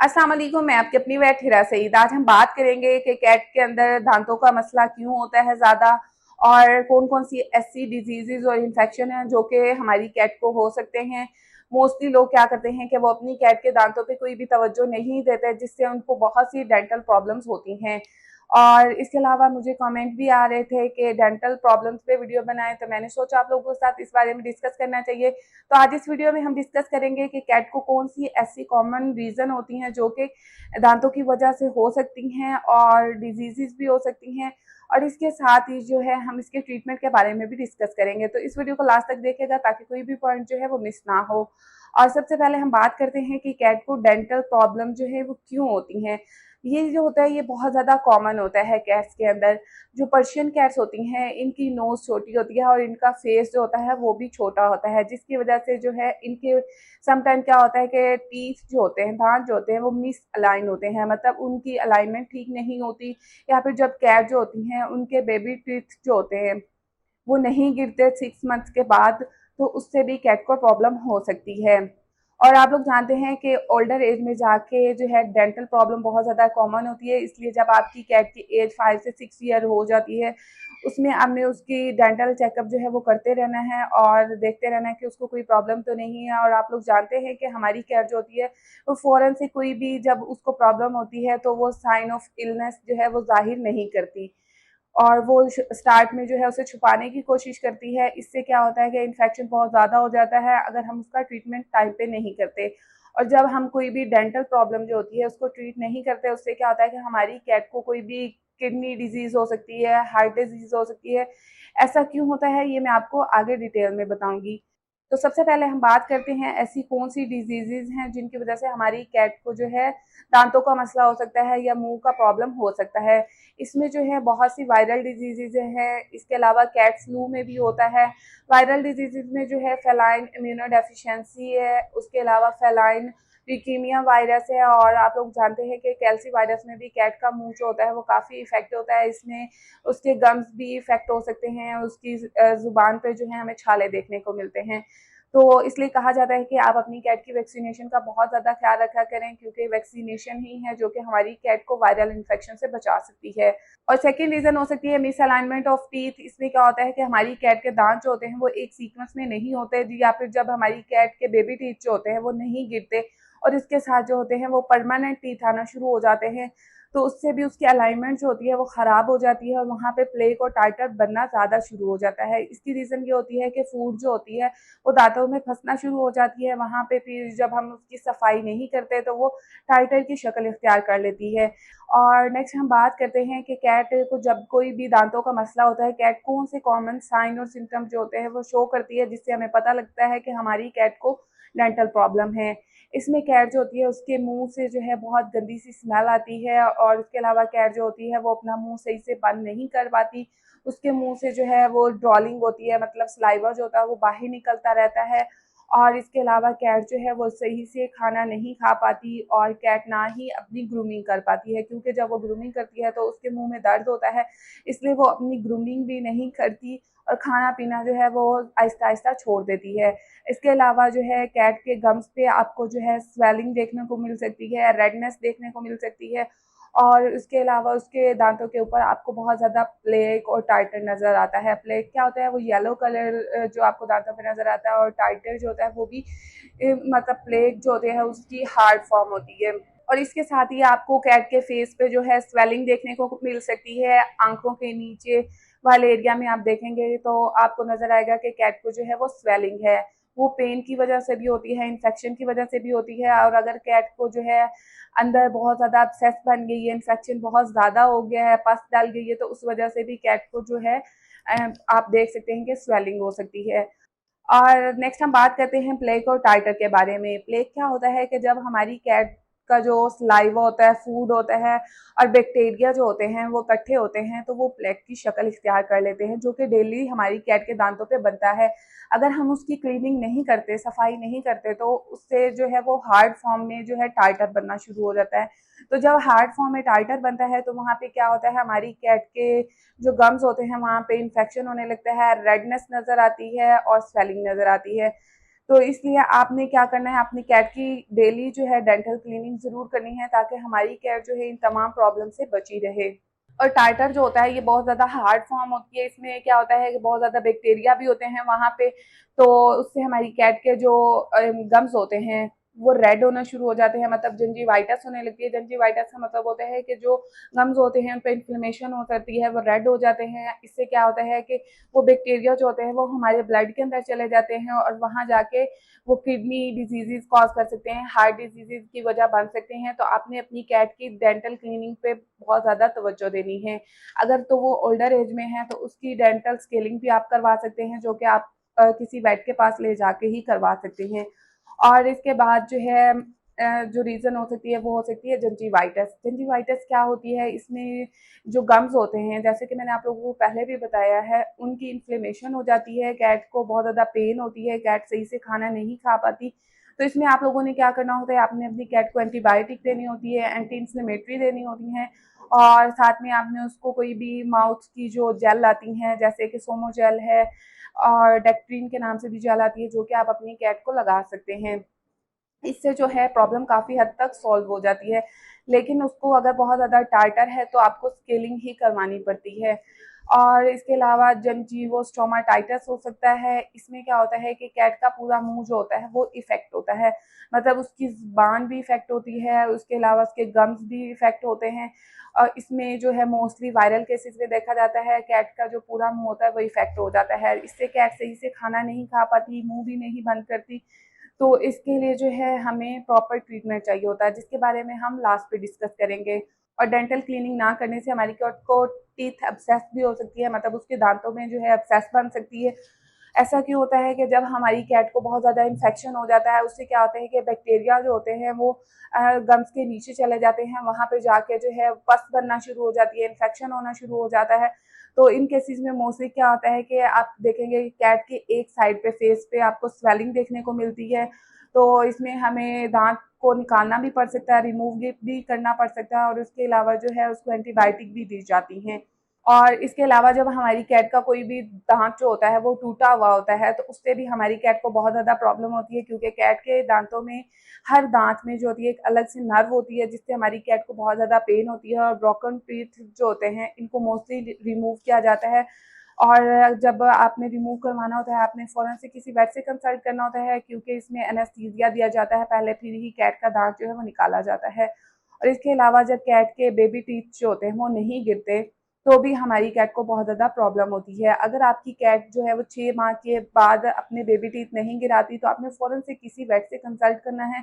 अस्सलाम वालेकुम, मैं आपकी अपनी वेट हिरा सईद। आज हम बात करेंगे कि कैट के अंदर दांतों का मसला क्यों होता है ज़्यादा और कौन कौन सी ऐसी डिजीज़ और इन्फेक्शन हैं जो कि हमारी कैट को हो सकते हैं। मोस्टली लोग क्या करते हैं कि वो अपनी कैट के दांतों पे कोई भी तवज्जो नहीं देते, जिससे उनको बहुत सी डेंटल प्रॉब्लम्स होती हैं। और इसके अलावा मुझे कमेंट भी आ रहे थे कि डेंटल प्रॉब्लम्स पे वीडियो बनाएं, तो मैंने सोचा आप लोगों के साथ इस बारे में डिस्कस करना चाहिए। तो आज इस वीडियो में हम डिस्कस करेंगे कि कैट को कौन सी ऐसी कॉमन रीज़न होती हैं जो कि दांतों की वजह से हो सकती हैं और डिजीज़ भी हो सकती हैं, और इसके साथ ही जो है हम इसके ट्रीटमेंट के बारे में भी डिस्कस करेंगे। तो इस वीडियो को लास्ट तक देखिएगा ताकि कोई भी पॉइंट जो है वो मिस ना हो। और सबसे पहले हम बात करते हैं कि कैट को डेंटल प्रॉब्लम जो है वो क्यों होती हैं। ये जो होता है ये बहुत ज़्यादा कॉमन होता है कैट्स के अंदर। जो पर्शियन कैट्स होती हैं इनकी नोज़ छोटी होती है और इनका फेस जो होता है वो भी छोटा होता है, जिसकी वजह से जो है इनके समटाइम क्या होता है कि टीथ जो होते हैं, दांत जो होते हैं वो मिस अलाइन होते हैं, मतलब उनकी अलाइनमेंट ठीक नहीं होती। या फिर जब कैट जो होती हैं उनके बेबी टीथ जो होते हैं वो नहीं गिरते 6 मंथ्स के बाद, तो उससे भी कैट को प्रॉब्लम हो सकती है। और आप लोग जानते हैं कि ओल्डर एज में जाके जो है डेंटल प्रॉब्लम बहुत ज़्यादा कॉमन होती है, इसलिए जब आपकी कैट की एज 5 से 6 ईयर हो जाती है उसमें हमने उसकी डेंटल चेकअप जो है वो करते रहना है और देखते रहना है कि उसको कोई प्रॉब्लम तो नहीं है। और आप लोग जानते हैं कि हमारी कैट जो होती है वो फ़ौरन से कोई भी जब उसको प्रॉब्लम होती है तो वो साइन ऑफ इलनेस जो है वो ज़ाहिर नहीं करती, और वो स्टार्ट में जो है उसे छुपाने की कोशिश करती है। इससे क्या होता है कि इन्फेक्शन बहुत ज़्यादा हो जाता है अगर हम उसका ट्रीटमेंट टाइम पे नहीं करते। और जब हम कोई भी डेंटल प्रॉब्लम जो होती है उसको ट्रीट नहीं करते, उससे क्या होता है कि हमारी कैट को कोई भी किडनी डिजीज़ हो सकती है, हार्ट डिजीज़ हो सकती है। ऐसा क्यों होता है ये मैं आपको आगे डिटेल में बताऊँगी। तो सबसे पहले हम बात करते हैं ऐसी कौन सी डिजीज़ेज़ हैं जिनकी वजह से हमारी कैट को जो है दांतों का मसला हो सकता है या मुँह का प्रॉब्लम हो सकता है। इसमें जो है बहुत सी वायरल डिजीज़ेज़ हैं, इसके अलावा कैट फ्लू में भी होता है। वायरल डिजीज़ेज़ में जो है फेलाइन इम्यूनो डेफिशिएंसी है, उसके अलावा फेलाइन ल्यूकीमिया वायरस है, और आप लोग जानते हैं कि कैल्सी वायरस में भी कैट का मुँह जो होता है वो काफ़ी इफ़ेक्ट होता है। इसमें उसके गम्स भी इफ़ेक्ट हो सकते हैं, उसकी ज़ुबान पे जो है हमें छाले देखने को मिलते हैं। तो इसलिए कहा जाता है कि आप अपनी कैट की वैक्सीनेशन का बहुत ज़्यादा ख्याल रखा करें, क्योंकि वैक्सीनेशन ही है जो कि हमारी कैट को वायरल इन्फेक्शन से बचा सकती है। और सेकंड रीज़न हो सकती है मिसअलाइनमेंट ऑफ टीथ। इसमें क्या होता है कि हमारी कैट के दांत जो होते हैं वो एक सीक्वेंस में नहीं होते, या फिर जब हमारी कैट के बेबी टीथ जो होते हैं वो नहीं गिरते और इसके साथ जो होते हैं वो परमानेंट टीथ आना शुरू हो जाते हैं, तो उससे भी उसकी अलाइनमेंट जो होती है वो ख़राब हो जाती है और वहाँ पे प्लेक और टाइटर बनना ज़्यादा शुरू हो जाता है। इसकी रीज़न ये होती है कि फूड जो होती है वो दांतों में फंसना शुरू हो जाती है, वहाँ पे फिर जब हम उसकी सफाई नहीं करते तो वो टाइटर की शक्ल इख्तियार कर लेती है। और नेक्स्ट हम बात करते हैं कि कैट को जब कोई भी दांतों का मसला होता है, कैट कौन से कॉमन साइन और सिम्टम्स जो होते हैं वो शो करती है, जिससे हमें पता लगता है कि हमारी कैट को डेंटल प्रॉब्लम है। इसमें कैट जो होती है उसके मुंह से जो है बहुत गंदी सी स्मेल आती है, और इसके अलावा कैट जो होती है वो अपना मुंह सही से बंद नहीं कर पाती। उसके मुंह से जो है वो ड्रॉलिंग होती है, मतलब सलाइवा जो होता है वो बाहर निकलता रहता है। और इसके अलावा कैट जो है वो सही से खाना नहीं खा पाती, और कैट ना ही अपनी ग्रूमिंग कर पाती है, क्योंकि जब वो ग्रूमिंग करती है तो उसके मुंह में दर्द होता है, इसलिए वो अपनी ग्रूमिंग भी नहीं करती और खाना पीना जो है वो आहिस्ता आहिस्ता छोड़ देती है। इसके अलावा जो है कैट के गम्स पे आपको जो है स्वेलिंग देखने को मिल सकती है, रेडनेस देखने को मिल सकती है, और इसके अलावा उसके दांतों के ऊपर आपको बहुत ज़्यादा प्लेक और टाइटर नज़र आता है। प्लेक क्या होता है, वो येलो कलर जो आपको दांतों पे नज़र आता है, और टाइटर जो होता है वो भी मतलब प्लेक जो होते हैं उसकी हार्ड फॉर्म होती है। और इसके साथ ही आपको कैट के फेस पे जो है स्वेलिंग देखने को मिल सकती है। आंखों के नीचे वाले एरिया में आप देखेंगे तो आपको नज़र आएगा कि कैट को जो है वो स्वेलिंग है। वो पेन की वजह से भी होती है, इन्फेक्शन की वजह से भी होती है, और अगर कैट को जो है अंदर बहुत ज़्यादा अब्सेस बन गई है, इन्फेक्शन बहुत ज़्यादा हो गया है, पस डाल गई है, तो उस वजह से भी कैट को जो है आप देख सकते हैं कि स्वेलिंग हो सकती है। और नेक्स्ट हम बात करते हैं प्लेक और टाइटर के बारे में। प्लेक क्या होता है कि जब हमारी कैट का जो सलाइवा होता है, फूड होता है और बैक्टीरिया जो होते हैं वो इकट्ठे होते हैं, तो वो प्लेक की शक्ल इख्तियार कर लेते हैं, जो कि डेली हमारी कैट के दांतों पे बनता है। अगर हम उसकी क्लीनिंग नहीं करते, सफाई नहीं करते, तो उससे जो है वो हार्ड फॉर्म में जो है टाइटर बनना शुरू हो जाता है। तो जब हार्ड फॉर्म में टाइटर बनता है तो वहाँ पे क्या होता है, हमारी कैट के जो गम्स होते हैं वहाँ पे इन्फेक्शन होने लगता है, रेडनेस नज़र आती है और स्वेलिंग नज़र आती है। तो इसलिए आपने क्या करना है, अपनी कैट की डेली जो है डेंटल क्लीनिंग ज़रूर करनी है, ताकि हमारी कैट जो है इन तमाम प्रॉब्लम से बची रहे। और टार्टर जो होता है ये बहुत ज़्यादा हार्ड फॉर्म होती है, इसमें क्या होता है कि बहुत ज़्यादा बैक्टीरिया भी होते हैं वहाँ पे, तो उससे हमारी कैट के जो गम्स होते हैं वो रेड होना शुरू हो जाते हैं, मतलब जंजीवाइटिस होने लगती है। जंजीवाइटिस का मतलब होता है कि जो गम्स होते हैं उन पर इन्फ्लेमेशन हो सकती है, वो रेड हो जाते हैं। इससे क्या होता है कि वो बैक्टीरिया जो होते हैं वो हमारे ब्लड के अंदर चले जाते हैं और वहाँ जाके वो किडनी डिजीजेज कॉज कर सकते हैं, हार्ट डिजीजेज की वजह बन सकते हैं। तो आपने अपनी कैट की डेंटल क्लीनिंग पे बहुत ज़्यादा तवज्जो देनी है। अगर तो वो ओल्डर एज में है तो उसकी डेंटल स्केलिंग भी आप करवा सकते हैं, जो कि आप किसी वेट के पास ले जाके ही करवा सकते हैं। और इसके बाद जो है जो रीज़न हो सकती है वो हो सकती है जंजीवाइटिस। जंजीवाइटिस क्या होती है, इसमें जो गम्स होते हैं, जैसे कि मैंने आप लोगों को पहले भी बताया है, उनकी इन्फ्लेमेशन हो जाती है, कैट को बहुत ज़्यादा पेन होती है, कैट सही से खाना नहीं खा पाती। तो इसमें आप लोगों ने क्या करना होता है, आपने अपनी कैट को एंटीबायोटिक देनी होती है, एंटी इन्फ्लेमेटरी देनी होती है, और साथ में आपने उसको कोई भी माउथ की जो जेल आती हैं, जैसे कि सोमो जेल है और डेक्ट्रीन के नाम से भी जेल आती है, जो कि आप अपनी कैट को लगा सकते हैं। इससे जो है प्रॉब्लम काफ़ी हद तक सॉल्व हो जाती है। लेकिन उसको अगर बहुत ज़्यादा टार्टर है तो आपको स्केलिंग ही करवानी पड़ती है। और इसके अलावा जंजीवोस्टोमाटाइटिस हो सकता है। इसमें क्या होता है कि कैट का पूरा मुंह जो होता है वो इफेक्ट होता है, मतलब उसकी ज़ुबान भी इफेक्ट होती है, उसके अलावा उसके गम्स भी इफेक्ट होते हैं। और इसमें जो है मोस्टली वायरल केसेस में देखा जाता है कैट का जो पूरा मुंह होता है वो इफेक्ट हो जाता है। इससे कैट सही से खाना नहीं खा पाती, मुंह भी नहीं बंद करती। तो इसके लिए जो है हमें प्रॉपर ट्रीटमेंट चाहिए होता है, जिसके बारे में हम लास्ट पे डिस्कस करेंगे। और डेंटल क्लीनिंग ना करने से हमारी कैट को टीथ एब्सेस भी हो सकती है, मतलब उसके दांतों में जो है एब्सेस बन सकती है। ऐसा क्यों होता है कि जब हमारी कैट को बहुत ज़्यादा इन्फेक्शन हो जाता है, उससे क्या होता है कि बैक्टीरिया जो होते हैं वो गम्स के नीचे चले जाते हैं, वहाँ पे जाके जो है पस बनना शुरू हो जाती है, इन्फेक्शन होना शुरू हो जाता है। तो इन केसेस में मोस्टली क्या होता है कि आप देखेंगे कि कैट के एक साइड पे फेस पे आपको स्वेलिंग देखने को मिलती है। तो इसमें हमें दांत को निकालना भी पड़ सकता है, रिमूव भी करना पड़ सकता है, और उसके अलावा जो है उसको एंटीबायोटिक भी दी जाती हैं। और इसके अलावा जब हमारी कैट का कोई भी दांत जो होता है वो टूटा हुआ होता है तो उससे भी हमारी कैट को बहुत ज़्यादा प्रॉब्लम होती है, क्योंकि कैट के दांतों में हर दांत में जो होती है एक अलग से नर्व होती है, जिससे हमारी कैट को बहुत ज़्यादा पेन होती है। और ब्रोकन टीथ जो होते हैं इनको मोस्टली रिमूव किया जाता है। और जब आपने रिमूव करवाना होता है आपने फ़ौरन से किसी वेट से कंसल्ट करना होता है, क्योंकि इसमें एनेस्थीसिया दिया जाता है पहले, फिर ही कैट का दांत जो है वो निकाला जाता है। और इसके अलावा जब कैट के बेबी टीथ जो होते हैं वो नहीं गिरते तो भी हमारी कैट को बहुत ज़्यादा प्रॉब्लम होती है। अगर आपकी कैट जो है वो 6 माह के बाद अपने बेबी टीथ नहीं गिराती तो आपने फ़ौरन से किसी वेट से कंसल्ट करना है,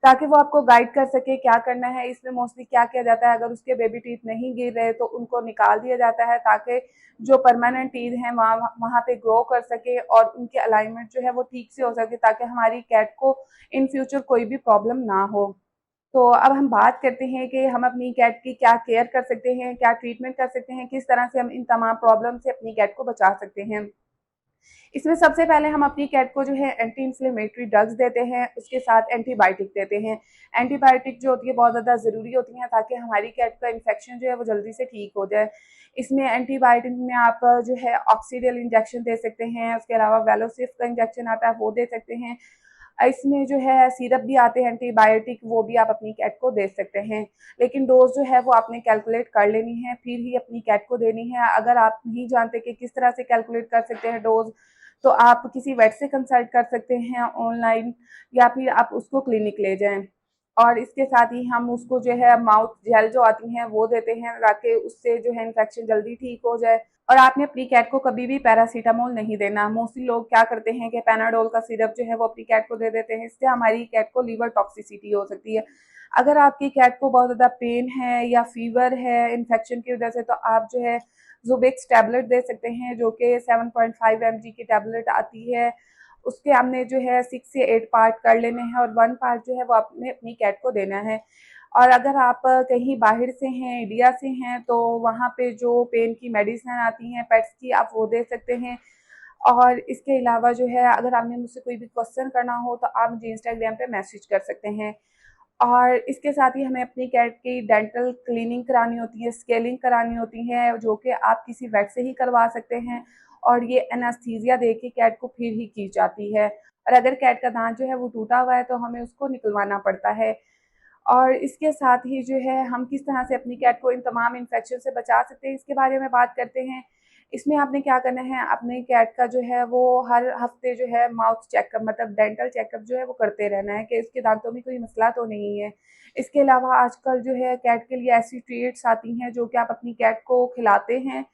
ताकि वो आपको गाइड कर सके क्या करना है। इसमें मोस्टली क्या किया जाता है, अगर उसके बेबी टीथ नहीं गिर रहे तो उनको निकाल दिया जाता है, ताकि जो परमानेंट टीथ हैं वहाँ वहाँ पे ग्रो कर सके और उनके अलाइनमेंट जो है वो ठीक से हो सके, ताकि हमारी कैट को इन फ्यूचर कोई भी प्रॉब्लम ना हो। तो अब हम बात करते हैं कि हम अपनी कैट की क्या केयर कर सकते हैं, क्या ट्रीटमेंट कर सकते हैं, किस तरह से हम इन तमाम प्रॉब्लम से अपनी कैट को बचा सकते हैं। इसमें सबसे पहले हम अपनी कैट को जो है एंटी इन्फ्लेमेटरी ड्रग्स देते हैं, उसके साथ एंटीबायोटिक देते हैं। एंटीबायोटिक जो होती है बहुत ज़्यादा ज़रूरी होती हैं, ताकि हमारी कैट का इन्फेक्शन जो है वो जल्दी से ठीक हो जाए। इसमें एंटीबायोटिक में आप जो है ऑक्सीडेल इंजेक्शन दे सकते हैं, उसके अलावा वेलोसिफ का इंजेक्शन आता है वो दे सकते हैं। इसमें जो है सिरप भी आते हैं एंटीबायोटिक, वो भी आप अपनी कैट को दे सकते हैं। लेकिन डोज जो है वो आपने कैलकुलेट कर लेनी है, फिर ही अपनी कैट को देनी है। अगर आप नहीं जानते कि किस तरह से कैलकुलेट कर सकते हैं डोज, तो आप किसी वेट से कंसल्ट कर सकते हैं ऑनलाइन, या फिर आप उसको क्लिनिक ले जाएं। और इसके साथ ही हम उसको जो है माउथ जेल जो आती हैं वो देते हैं, ताकि उससे जो है इन्फेक्शन जल्दी ठीक हो जाए। और आपने अपनी कैट को कभी भी पैरासीटामोल नहीं देना। मोस्टली लोग क्या करते हैं कि पैनाडोल का सिरप जो है वो अपनी कैट को दे देते हैं, इससे हमारी कैट को लीवर टॉक्सिसिटी हो सकती है। अगर आपकी कैट को बहुत ज़्यादा पेन है या फीवर है इन्फेक्शन की वजह से, तो आप जो है ज़ुबेक्स टैबलेट दे सकते हैं, जो कि 7.5 mg की टैबलेट आती है। उसके हमने जो है 6 से 8 पार्ट कर लेने हैं और 1 पार्ट जो है वो आपने अपनी कैट को देना है। और अगर आप कहीं बाहर से हैं, इंडिया से हैं, तो वहाँ पे जो पेन की मेडिसिन आती हैं पेट्स की, आप वो दे सकते हैं। और इसके अलावा जो है अगर आपने मुझसे कोई भी क्वेश्चन करना हो तो आप मुझे इंस्टाग्राम पे मैसेज कर सकते हैं। और इसके साथ ही हमें अपनी कैट की डेंटल क्लीनिंग करानी होती है, स्केलिंग करानी होती है, जो कि आप किसी वेट से ही करवा सकते हैं। और ये एनास्थीसिया दे के कैट को फिर ही की जाती है। और अगर कैट का दांत जो है वो टूटा हुआ है तो हमें उसको निकलवाना पड़ता है। और इसके साथ ही जो है हम किस तरह से अपनी कैट को इन तमाम इन्फेक्शन से बचा सकते हैं, इसके बारे में बात करते हैं। इसमें आपने क्या करना है, अपने कैट का जो है वो हर हफ्ते जो है माउथ चेकअप, मतलब डेंटल चेकअप जो है वो करते रहना है कि इसके दांतों में कोई मसला तो नहीं है। इसके अलावा आजकल जो है कैट के लिए ऐसी ट्रीट्स आती हैं जो कि आप अपनी कैट को खिलाते हैं,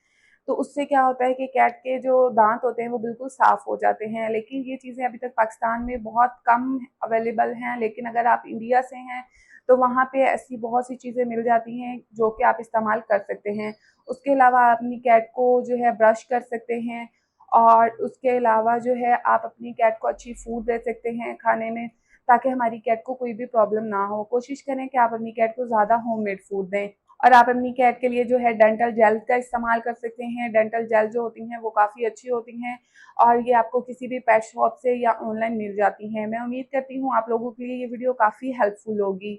तो उससे क्या होता है कि कैट के जो दांत होते हैं वो बिल्कुल साफ़ हो जाते हैं। लेकिन ये चीज़ें अभी तक पाकिस्तान में बहुत कम अवेलेबल हैं, लेकिन अगर आप इंडिया से हैं तो वहाँ पे ऐसी बहुत सी चीज़ें मिल जाती हैं जो कि आप इस्तेमाल कर सकते हैं। उसके अलावा आप अपनी कैट को जो है ब्रश कर सकते हैं, और उसके अलावा जो है आप अपनी कैट को अच्छी फूड दे सकते हैं खाने में, ताकि हमारी कैट को कोई भी प्रॉब्लम ना हो। कोशिश करें कि आप अपनी कैट को ज़्यादा होममेड फूड दें। और आप अपनी कैट के लिए जो है डेंटल जेल का इस्तेमाल कर सकते हैं। डेंटल जेल जो होती हैं वो काफ़ी अच्छी होती हैं, और ये आपको किसी भी पेट शॉप से या ऑनलाइन मिल जाती हैं। मैं उम्मीद करती हूँ आप लोगों के लिए ये वीडियो काफ़ी हेल्पफुल होगी।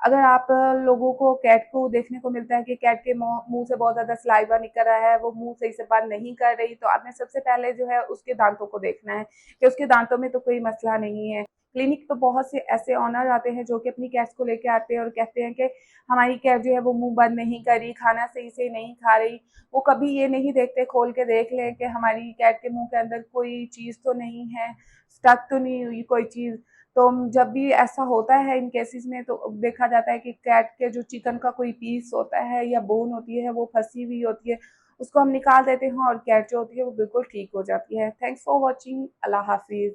अगर आप लोगों को कैट को देखने को मिलता है कि कैट के मुंह से बहुत ज़्यादा सलाइवा निकल रहा है, वो मुंह सही से बंद नहीं कर रही, तो आपने सबसे पहले जो है उसके दांतों को देखना है कि उसके दांतों में तो कोई मसला नहीं है। क्लिनिक पे बहुत से ऐसे ऑनर आते हैं जो कि अपनी कैट्स को लेके आते हैं और कहते हैं कि हमारी कैट जो है वो मुंह बंद नहीं कर रही, खाना सही से नहीं खा रही। वो कभी ये नहीं देखते, खोल के देख लें कि हमारी कैट के मुंह के अंदर कोई चीज़ तो नहीं है, स्टक तो नहीं हुई कोई चीज़। तो जब भी ऐसा होता है इन केसेस में, तो देखा जाता है कि कैट के जो चिकन का कोई पीस होता है या बोन होती है वो फंसी हुई होती है, उसको हम निकाल देते हैं और कैट जो होती है वो बिल्कुल ठीक हो जाती है। Thanks for watching. अल्लाह हाफिज़।